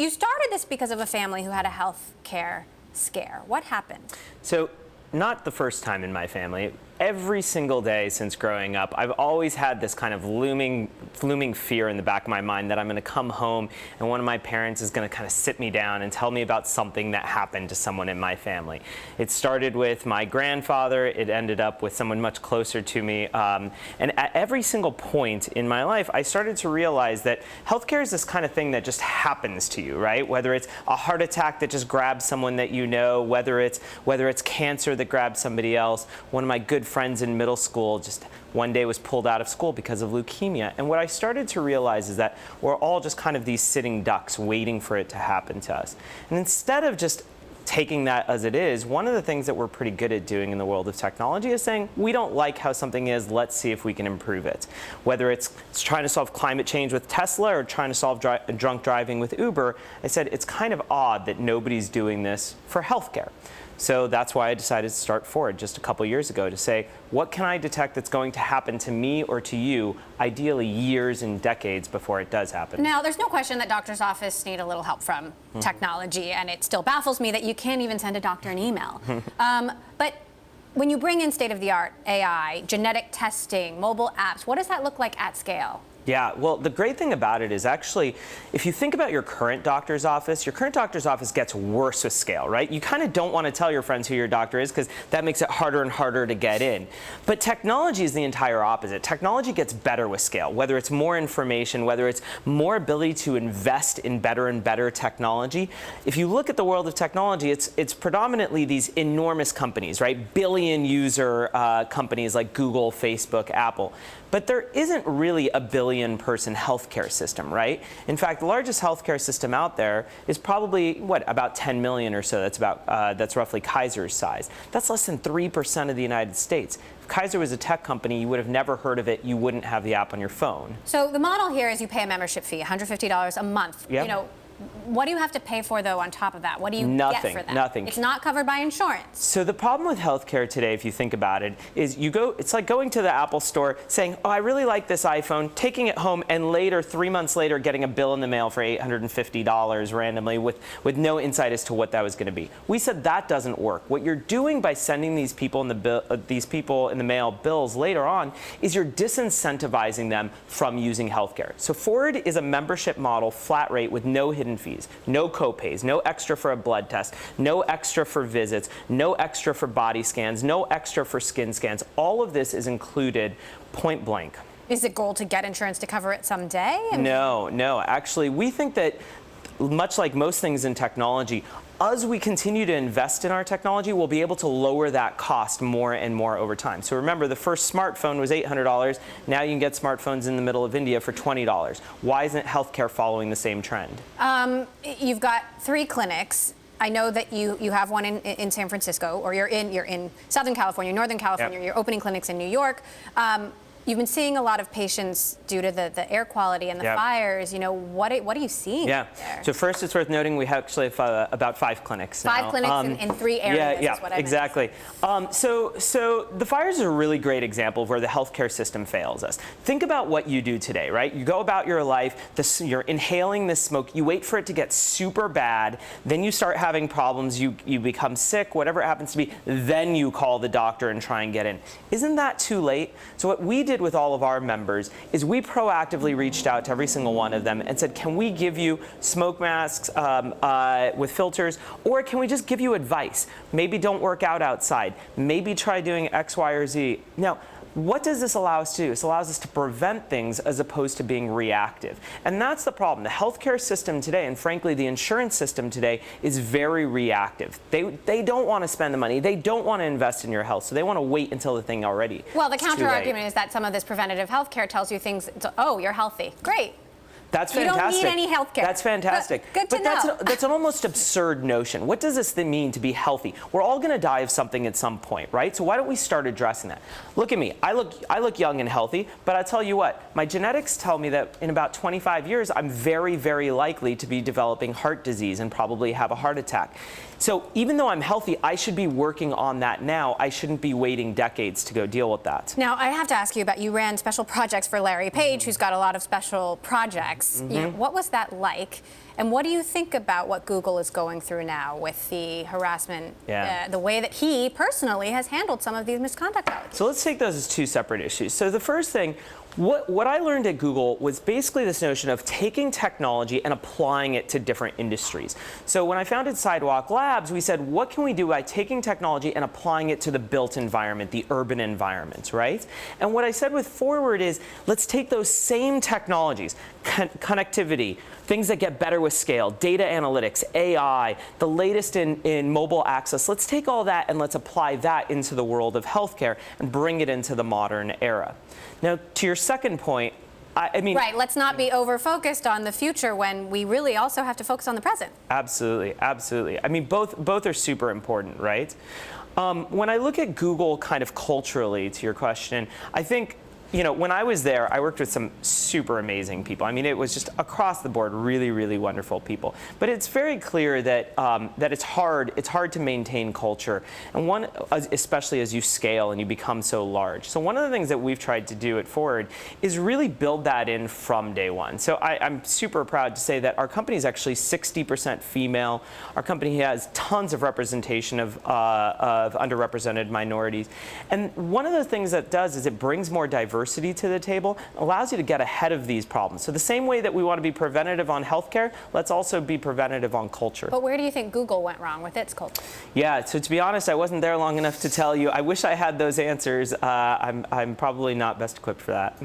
you started this because of a family who had a health care scare. What happened? So, not the first time in my family. Every single day since growing up, I've always had this kind of looming fear in the back of my mind that I'm going to come home and one of my parents is going to kind of sit me down and tell me about something that happened to someone in my family. It started with my grandfather. It ended up with someone much closer to me. And at every single point in my life, I started to realize that healthcare is this kind of thing that just happens to you, right? Whether it's a heart attack that just grabs someone that you know, whether it's cancer that grabs somebody else. One of my good friends in middle school just one day was pulled out of school because of leukemia. And what I started to realize is that we're all just kind of these sitting ducks waiting for it to happen to us. And instead of just taking that as it is, one of the things that we're pretty good at doing in the world of technology is saying, we don't like how something is, let's see if we can improve it. Whether it's trying to solve climate change with Tesla or trying to solve drunk driving with Uber, I said it's kind of odd that nobody's doing this for healthcare. So that's why I decided to start Forward just a couple years ago to say, what can I detect that's going to happen to me or to you, ideally years and decades before it does happen? Now, there's no question that doctor's office need a little help from technology, and it still baffles me that you can't even send a doctor an email. But when you bring in state-of-the-art AI, genetic testing, mobile apps, what does that look like at scale? Yeah, well, the great thing about it is actually, if you think about your current doctor's office gets worse with scale, right? You kind of don't want to tell your friends who your doctor is because that makes it harder and harder to get in. But technology is the entire opposite. Technology gets better with scale, whether it's more information, whether it's more ability to invest in better and better technology. If you look at the world of technology, it's predominantly these enormous companies, right? Billion user companies like Google, Facebook, Apple. But there isn't really a billion-person healthcare system, right? In fact, the largest healthcare system out there is probably, what, about 10 million or so. That's roughly Kaiser's size. That's less than 3% of the United States. If Kaiser was a tech company, you would have never heard of it. You wouldn't have the app on your phone. So the model here is you pay a membership fee, $150 a month. Yep. You know, what do you have to pay for, though, on top of that? What do you get for that? Nothing. It's not covered by insurance. So the problem with healthcare today, if you think about it, is it's like going to the Apple store saying, oh, I really like this iPhone, taking it home, and later, 3 months later, getting a bill in the mail for $850 randomly with no insight as to what that was going to be. We said that doesn't work. What you're doing by sending these people in the mail bills later on is you're disincentivizing them from using healthcare. So Forward is a membership model, flat rate, with no hidden fees, no co-pays, no extra for a blood test, no extra for visits, no extra for body scans, no extra for skin scans. All of this is included point blank. Is the goal to get insurance to cover it someday? No. Actually, we think that much like most things in technology, as we continue to invest in our technology, we'll be able to lower that cost more and more over time. So remember, the first smartphone was $800. Now you can get smartphones in the middle of India for $20. Why isn't healthcare following the same trend? You've got 3 clinics. I know that you have one in San Francisco, or you're in Southern California, Northern California. Yep. You're opening clinics in New York. You've been seeing a lot of patients due to the air quality and the fires. You know, what are you seeing there? So first, it's worth noting we actually have about 5 clinics now. 5 clinics in 3 areas is what I meant. Exactly. So the fires are a really great example of where the healthcare system fails us. Think about what you do today, right? You go about your life, you're inhaling this smoke, you wait for it to get super bad, then you start having problems, you become sick, whatever it happens to be, then you call the doctor and try and get in. Isn't that too late? So what we did with all of our members is we proactively reached out to every single one of them and said, can we give you smoke masks with filters, or can we just give you advice? Maybe don't work out outside. Maybe try doing X, Y, or Z. Now, what does this allow us to do? This allows us to prevent things as opposed to being reactive. And that's the problem. The healthcare system today, and frankly the insurance system today, is very reactive. They don't want to spend the money. They don't want to invest in your health. So they want to wait until the thing already. Well, the counter argument is that some of this preventative healthcare tells you things, oh, you're healthy. Great. That's fantastic. You don't need any health care. That's fantastic. Good to know. That's an almost absurd notion. What does this mean to be healthy? We're all going to die of something at some point, right? So why don't we start addressing that? Look at me. I look young and healthy, but I tell you what, my genetics tell me that in about 25 years, I'm very, very likely to be developing heart disease and probably have a heart attack. So even though I'm healthy, I should be working on that now. I shouldn't be waiting decades to go deal with that. Now, I have to ask you about, you ran special projects for Larry Page, who's got a lot of special projects. clinics. You know, what was that like? And what do you think about what Google is going through now with the harassment, the way that he personally has handled some of these misconduct allegations? So let's take those as two separate issues. So the first thing, what I learned at Google was basically this notion of taking technology and applying it to different industries. So when I founded Sidewalk Labs, we said, what can we do by taking technology and applying it to the built environment, the urban environment, right? And what I said with Forward is, let's take those same technologies, connectivity, things that get better with scale, data analytics, AI, the latest in mobile access. Let's take all that and let's apply that into the world of healthcare and bring it into the modern era. Now, to your second point, I mean... Right, let's not be over-focused on the future when we really also have to focus on the present. Absolutely, absolutely. I mean, both are super important, right? When I look at Google kind of culturally, to your question, I think, you know, when I was there, I worked with some super amazing people. I mean, it was just across the board really, really wonderful people. But it's very clear that that it's hard to maintain culture, and especially as you scale and you become so large. So one of the things that we've tried to do at Forward is really build that in from day one. So I'm super proud to say that our company is actually 60% female. Our company has tons of representation of underrepresented minorities. And one of the things that does is it brings more diversity to the table, allows you to get ahead of these problems. So the same way that we want to be preventative on healthcare, let's also be preventative on culture. But where do you think Google went wrong with its culture? Yeah, so to be honest, I wasn't there long enough to tell you. I wish I had those answers. I'm probably not best equipped for that.